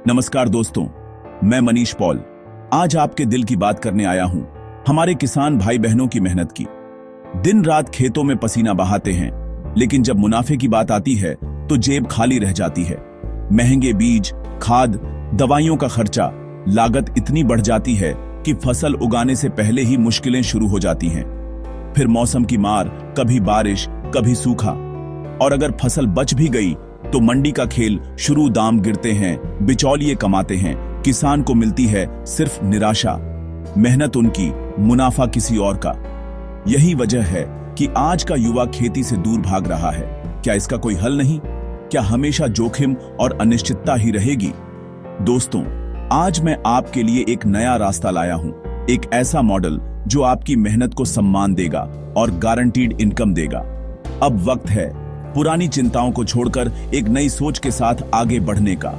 नमस्कार दोस्तों, मैं मनीष पॉल आज आपके दिल की बात करने आया हूं। हमारे किसान भाई बहनों की मेहनत की। दिन रात खेतों में पसीना बहाते हैं, लेकिन जब मुनाफे की बात आती है तो जेब खाली रह जाती है। महंगे बीज, खाद, दवाइयों का खर्चा, लागत इतनी बढ़ जाती है कि फसल उगाने से पहले ही मुश्किलें शुरू हो जाती हैं। फिर मौसम की मार, कभी बारिश, कभी सूखा, और अगर फसल बच भी गई तो मंडी का खेल शुरू। दाम गिरते हैं, बिचौलिए कमाते हैं, किसान को मिलती है सिर्फ निराशा। मेहनत उनकी, मुनाफा किसी और का। यही वजह है कि आज का युवा खेती से दूर भाग रहा है। क्या इसका कोई हल नहीं? क्या हमेशा जोखिम और अनिश्चितता ही रहेगी? दोस्तों, आज मैं आपके लिए एक नया रास्ता लाया हूं। एक ऐसा मॉडल जो आपकी मेहनत को सम्मान देगा और गारंटीड इनकम देगा। अब वक्त है पुरानी चिंताओं को छोड़कर एक नई सोच के साथ आगे बढ़ने का।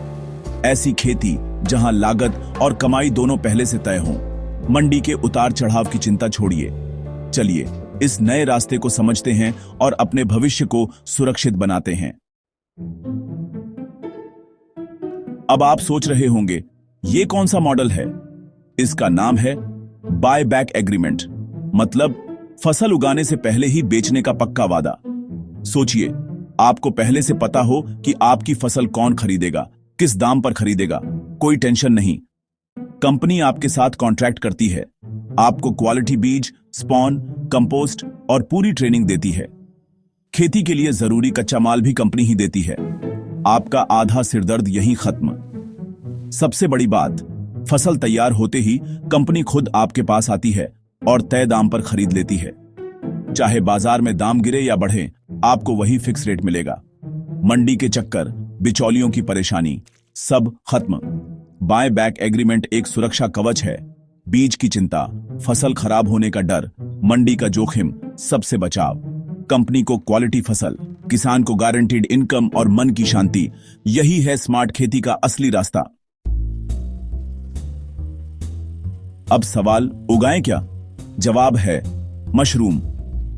ऐसी खेती जहां लागत और कमाई दोनों पहले से तय हों। मंडी के उतार चढ़ाव की चिंता छोड़िए। चलिए इस नए रास्ते को समझते हैं और अपने भविष्य को सुरक्षित बनाते हैं। अब आप सोच रहे होंगे, ये कौन सा मॉडल है? इसका नाम है बाय बैक एग्रीमेंट, मतलब फसल उगाने से पहले ही बेचने का पक्का वादा। सोचिए, आपको पहले से पता हो कि आपकी फसल कौन खरीदेगा, किस दाम पर खरीदेगा। कोई टेंशन नहीं। कंपनी आपके साथ कॉन्ट्रैक्ट करती है, आपको क्वालिटी बीज, स्पॉन, कंपोस्ट और पूरी ट्रेनिंग देती है। खेती के लिए जरूरी कच्चा माल भी कंपनी ही देती है। आपका आधा सिरदर्द यहीं खत्म। सबसे बड़ी बात, फसल तैयार होते ही कंपनी खुद आपके पास आती है और तय दाम पर खरीद लेती है। चाहे बाजार में दाम गिरे या बढ़े, आपको वही फिक्स रेट मिलेगा। मंडी के चक्कर, बिचौलियों की परेशानी, सब खत्म। बाय बैक एग्रीमेंट एक सुरक्षा कवच है। बीज की चिंता, फसल खराब होने का डर, मंडी का जोखिम, सबसे बचाव। कंपनी को क्वालिटी फसल, किसान को गारंटीड इनकम और मन की शांति। यही है स्मार्ट खेती का असली रास्ता। अब सवाल, उगाएं क्या? जवाब है मशरूम।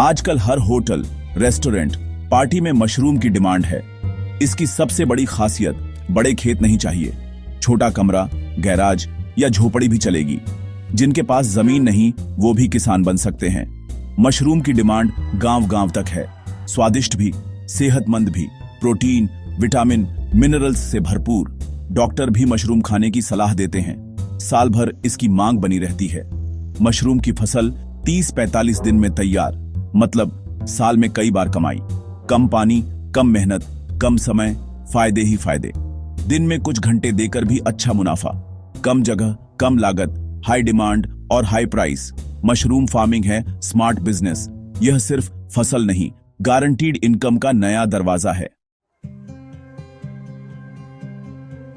आजकल हर होटल, रेस्टोरेंट, पार्टी में मशरूम की डिमांड है। इसकी सबसे बड़ी खासियत, बड़े खेत नहीं चाहिए। छोटा कमरा, गैराज या झोपड़ी भी चलेगी। जिनके पास जमीन नहीं, वो भी किसान बन सकते हैं। मशरूम की डिमांड गांव-गांव तक है। स्वादिष्ट भी, सेहतमंद भी, प्रोटीन, विटामिन, मिनरल्स से भरपूर। डॉक्टर भी मशरूम खाने की सलाह देते हैं। साल भर इसकी मांग बनी रहती है। मशरूम की फसल 30-45 दिन में तैयार, मतलब साल में कई बार कमाई। कम पानी, कम मेहनत, कम समय, फायदे ही फायदे। दिन में कुछ घंटे देकर भी अच्छा मुनाफा। कम जगह, कम लागत, हाई डिमांड और हाई प्राइस। मशरूम फार्मिंग है स्मार्ट बिजनेस। यह सिर्फ फसल नहीं, गारंटीड इनकम का नया दरवाजा है।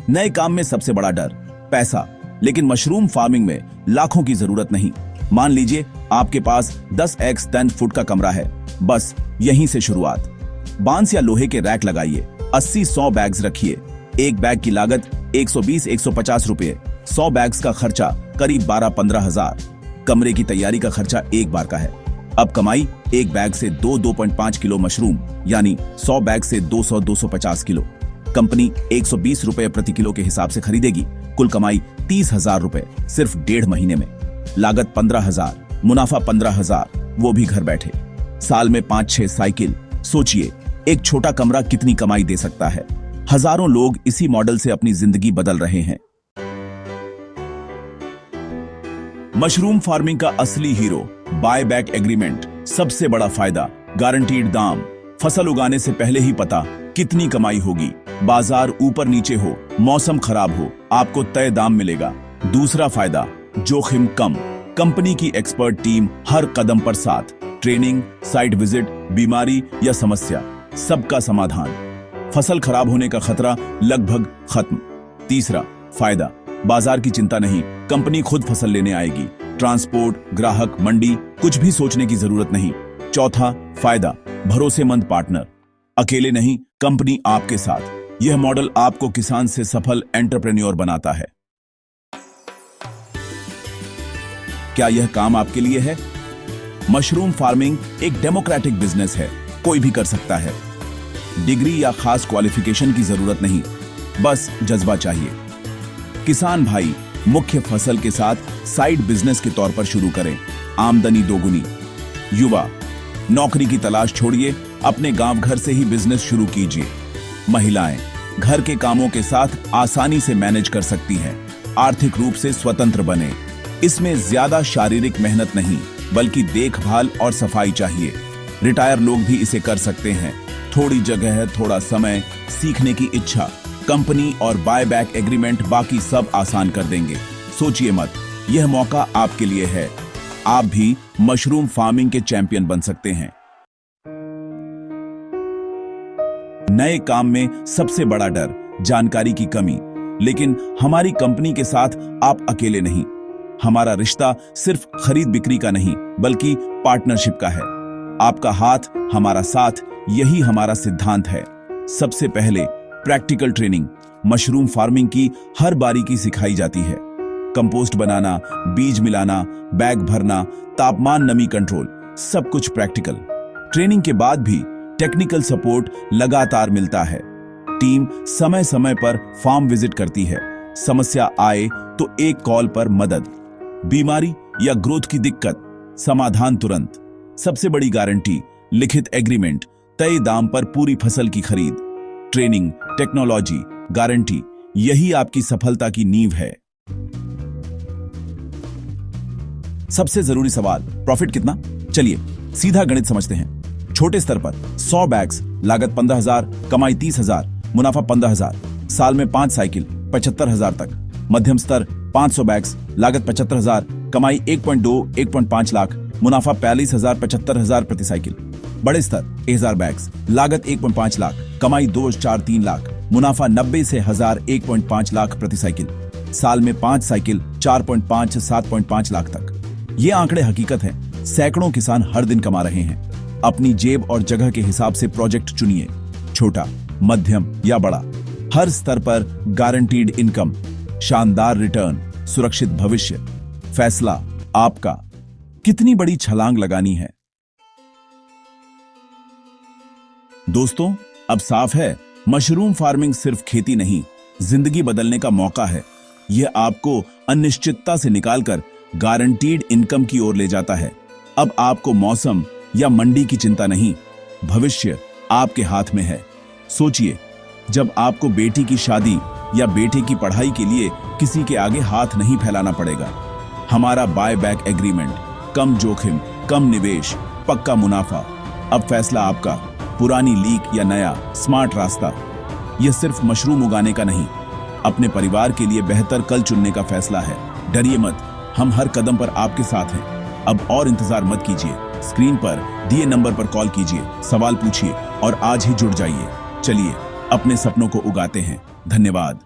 नए काम में सबसे बड़ा डर, पैसा। लेकिन मशरूम फार्मिंग में लाखों की जरूरत नहीं। मान लीजिए आपके पास 10x 10 फुट का कमरा है। बस यहीं से शुरुआत। बांस या लोहे के रैक लगाइए। 80-100 बैग्स रखिए। एक बैग की लागत 120-150 रुपए। 100 बैग्स का खर्चा करीब 12-15 हजार। कमरे की तैयारी का खर्चा एक बार का है। अब कमाई, एक बैग से 2-2.5 किलो मशरूम, यानी 100 बैग से 200-250 किलो। कंपनी 120 रुपए प्रति किलो के हिसाब से खरीदेगी। कुल कमाई 30,000 रुपए सिर्फ 1.5 महीने में। लागत 15,000, मुनाफा 15,000, वो भी घर बैठे। साल में 5-6 साइकिल। सोचिए, एक छोटा कमरा कितनी कमाई दे सकता है। हजारों लोग इसी मॉडल से अपनी जिंदगी बदल रहे हैं। मशरूम फार्मिंग का असली हीरो, बाय बैक एग्रीमेंट। सबसे बड़ा फायदा, गारंटीड दाम। फसल उगाने से पहले ही पता कितनी कमाई होगी। बाजार ऊपर नीचे हो, मौसम खराब हो, आपको तय दाम मिलेगा। दूसरा फायदा, जोखिम कम। कंपनी की एक्सपर्ट टीम हर कदम पर साथ। ट्रेनिंग, साइट विजिट, बीमारी या समस्या, सबका समाधान। फसल खराब होने का खतरा लगभग खत्म। तीसरा फायदा, बाजार की चिंता नहीं, कंपनी खुद फसल लेने आएगी। ट्रांसपोर्ट, ग्राहक, मंडी, कुछ भी सोचने की जरूरत नहीं। चौथा फायदा, भरोसेमंद पार्टनर। अकेले नहीं, कंपनी आपके साथ। यह मॉडल आपको किसान से सफल एंटरप्रेन्योर बनाता है। क्या यह काम आपके लिए है? मशरूम फार्मिंग एक डेमोक्रेटिक बिजनेस है, कोई भी कर सकता है। डिग्री या खास क्वालिफिकेशन की जरूरत नहीं, बस जज्बा चाहिए। किसान भाई मुख्य फसल के साथ साइड बिजनेस के तौर पर शुरू करें, आमदनी दोगुनी। युवा, नौकरी की तलाश छोड़िए, अपने गांव घर से ही बिजनेस शुरू कीजिए। महिलाएं, घर के कामों के साथ आसानी से मैनेज कर सकती हैं, आर्थिक रूप से स्वतंत्र बने। इसमें ज्यादा शारीरिक मेहनत नहीं, बल्कि देखभाल और सफाई चाहिए। रिटायर लोग भी इसे कर सकते हैं। थोड़ी जगह है, थोड़ा समय, सीखने की इच्छा, कंपनी और बाय बैक एग्रीमेंट बाकी सब आसान कर देंगे। सोचिए मत, यह मौका आपके लिए है। आप भी मशरूम फार्मिंग के चैंपियन बन सकते हैं। नए काम में सबसे बड़ा डर जानकारी की कमी, लेकिन हमारी कंपनी के साथ आप अकेले नहीं। हमारा रिश्ता सिर्फ खरीद बिक्री का नहीं, बल्कि पार्टनरशिप का है। आपका हाथ, हमारा साथ, यही हमारा सिद्धांत है। सबसे पहले प्रैक्टिकल ट्रेनिंग, मशरूम फार्मिंग की हर बारीकी सिखाई जाती है। कंपोस्ट बनाना, बीज मिलाना, बैग भरना, तापमान नमी कंट्रोल, सब कुछ प्रैक्टिकल। ट्रेनिंग के बाद भी टेक्निकल सपोर्ट लगातार मिलता है। टीम समय समय पर फार्म विजिट करती है। समस्या आए तो एक कॉल पर मदद। बीमारी या ग्रोथ की दिक्कत, समाधान तुरंत। सबसे बड़ी गारंटी, लिखित एग्रीमेंट, तय दाम पर पूरी फसल की खरीद। ट्रेनिंग, टेक्नोलॉजी, गारंटी, यही आपकी सफलता की नींव है। सबसे जरूरी सवाल, प्रॉफिट कितना? चलिए सीधा गणित समझते हैं। छोटे स्तर पर 100 बैग्स, लागत 15,000, कमाई 30,000, मुनाफा 15,000। साल में 5 साइकिल, 75,000 तक। मध्यम स्तर 500 बैग्स, लागत 75,000, कमाई 1.2-1.5 लाख, मुनाफा 42,000, 75,000 प्रति साइकिल। बड़े स्तर 1,000 बैग्स, लागत 1.5 लाख, कमाई 2-4-3 लाख, मुनाफा 90 से 1,000, 1.5 लाख प्रति साइकिल। साल में 5 साइकिल, 4.5 से 7.5 लाख तक। ये आंकड़े हकीकत हैं। सैकड़ों किसान हर दिन कमा रहे हैं। अपनी जेब और जगह के हिसाब से प्रोजेक्ट चुनिए, छोटा, मध्यम या बड़ा। हर स्तर पर गारंटीड इनकम, शानदार रिटर्न, सुरक्षित भविष्य। फैसला आपका। कितनी बड़ी छलांग लगानी है? दोस्तों, अब साफ है, मशरूम फार्मिंग सिर्फ खेती नहीं, जिंदगी बदलने का मौका है। यह आपको अनिश्चितता से निकालकर गारंटीड इनकम की ओर ले जाता है। अब आपको मौसम या मंडी की चिंता नहीं, भविष्य आपके हाथ में है। सोचिए, जब आपको बेटी की शादी या बेटे की पढ़ाई के लिए किसी के आगे हाथ नहीं फैलाना पड़ेगा। हमारा बाय बैक एग्रीमेंट, कम जोखिम, कम निवेश, पक्का मुनाफा। अब फैसला आपका, पुरानी लीक या नया स्मार्ट रास्ता। यह सिर्फ मशरूम उगाने का नहीं, अपने परिवार के लिए बेहतर कल चुनने का फैसला है। डरिए मत, हम हर कदम पर आपके साथ हैं। अब और इंतजार मत कीजिए, स्क्रीन पर दिए नंबर पर कॉल कीजिए, सवाल पूछिए और आज ही जुड़ जाइए। चलिए अपने सपनों को उगाते हैं। धन्यवाद।